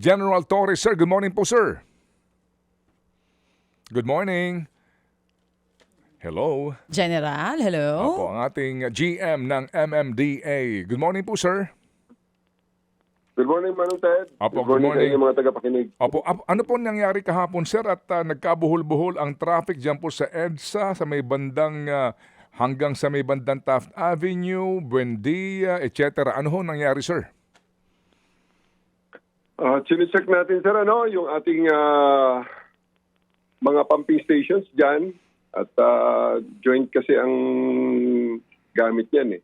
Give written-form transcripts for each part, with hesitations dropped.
General Torres, sir. Good morning po, sir. Good morning. Hello. General, hello? Opo, ang ating GM ng MMDA. Good morning po, sir. Good morning, Manong Ted. Opo, good morning good morning. sa inyo mga tagapakinig. Opo, ano po nangyari kahapon, sir? At nagkabuhol-buhol ang traffic dyan po sa EDSA, sa may bandang, hanggang sa may bandang Taft Avenue, Buendia, etc. Ano ho nangyari, sir? Chine-check natin, sir, yung ating mga pumping stations dyan. At joint kasi ang gamit niyan eh.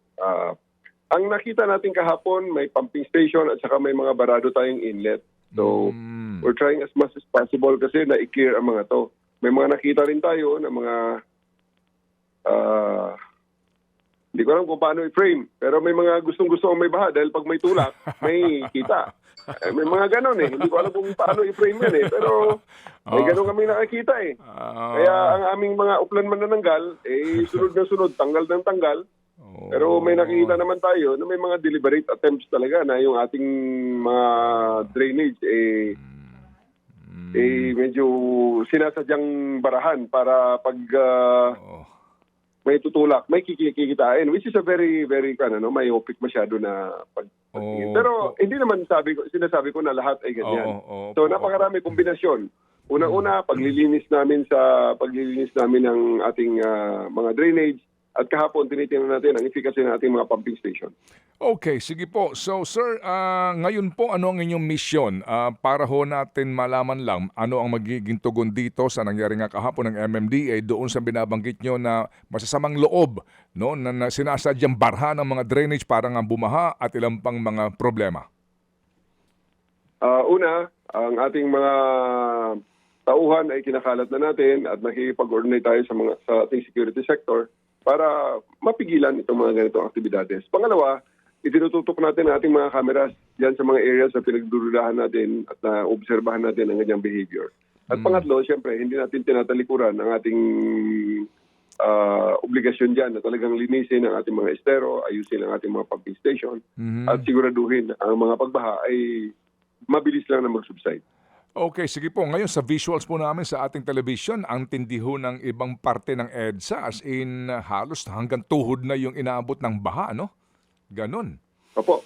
Ang nakita natin kahapon, may pumping station at saka may mga barado tayong inlet. So, we're trying as much as possible kasi na-i-clear ang mga to. May mga nakita rin tayo na mga hindi ko alam kung paano i-frame. Pero may mga gustong-gusto may baha dahil pag may tulak, may kita. May mga ganon eh. Hindi ko alam kung paano i-frame yan eh. Pero may ganon kami nakakita eh. Kaya ang aming mga uplan manananggal, sunod na sunod, tanggal ng tanggal. Pero may nakikita naman tayo na may mga deliberate attempts talaga na yung ating mga drainage medyo sinasadyang barahan para pag may tutulak, may kikitain, which is a very, very myopic masyado na pagtingin. Pero hindi naman sinasabi ko na lahat ay ganyan. So napakarami kombinasyon. Una-una, paglilinis namin ng ating mga drainage. At kahapon, tinitingnan natin ang efficacy ng ating mga pumping station. Okay, sige po. So, sir, ngayon po, ano ang inyong mission? Para ho natin malaman lang ano ang magiging tugon dito sa nangyari nga kahapon ng MMDA doon sa binabanggit nyo na masasamang loob, no, na sinasadyang barha ng mga drainage para nga bumaha at ilang pang mga problema. Una, ang ating mga tauhan ay kinakalat na natin at nakikipag-coordinate tayo sa ating security sector para mapigilan itong mga ganitong aktibidades. Pangalawa, itinututok natin ang ating mga cameras diyan sa mga areas na pinagdududahan natin at naobserbahan natin ang ganyang behavior. At pangatlo, siyempre, hindi natin tinatalikuran ang ating obligasyon dyan na talagang linisin ang ating mga estero, ayusin ang ating mga pumping station, at siguraduhin ang mga pagbaha ay mabilis lang na mag-subside. Okay, sige po. Ngayon sa visuals po namin sa ating television, ang tindiho ng ibang parte ng EDSA as in halos hanggang tuhod na yung inaabot ng baha, no? Ganon. Opo.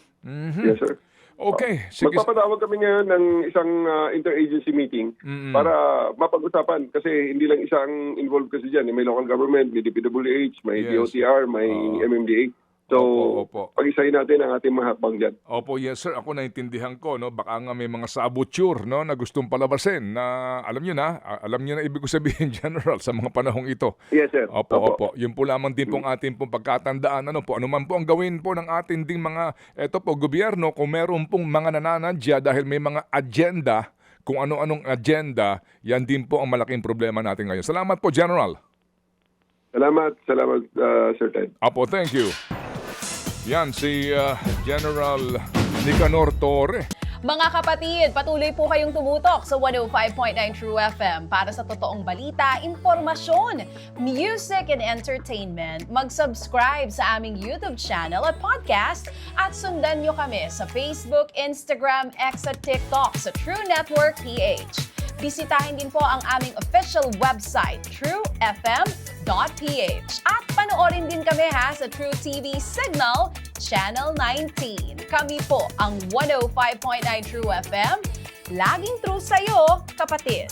Yes, sir. Okay. Sige. Magpapatawag kami ngayon ng isang interagency meeting para mapag-usapan kasi hindi lang isang involved kasi dyan. May local government, may DPWH, may DOTR, may MMDA. So, pag-isahin natin ang ating mga hakbang dyan. Opo, yes sir. Ako naintindihan ko, no? Baka nga may mga saboteur, no, na gustong palabasin na alam niyo na ibig ko sabihin, General, sa mga panahong ito. Yes, sir. Opo. Yun po lamang din pong ating pong pagkatandaan. Ano man po ang gawin po ng ating ding mga, gobyerno, kung meron pong mga nananadya dahil may mga agenda, kung ano-anong agenda, yan din po ang malaking problema natin ngayon. Salamat po, General. Salamat, Sir Ted. Opo, thank you. Yan, si General Nicanor Torre. Mga kapatid, patuloy po kayong tumutok sa 105.9 True FM para sa totoong balita, impormasyon, music and entertainment. Mag-subscribe sa aming YouTube channel at podcast at sundan nyo kami sa Facebook, Instagram, X at TikTok sa True Network PH. Bisitahin din po ang aming official website, truefm.ph. At panoorin din kami sa True TV Signal, Channel 19. Kami po ang 105.9 True FM. Laging true sa'yo, kapatid.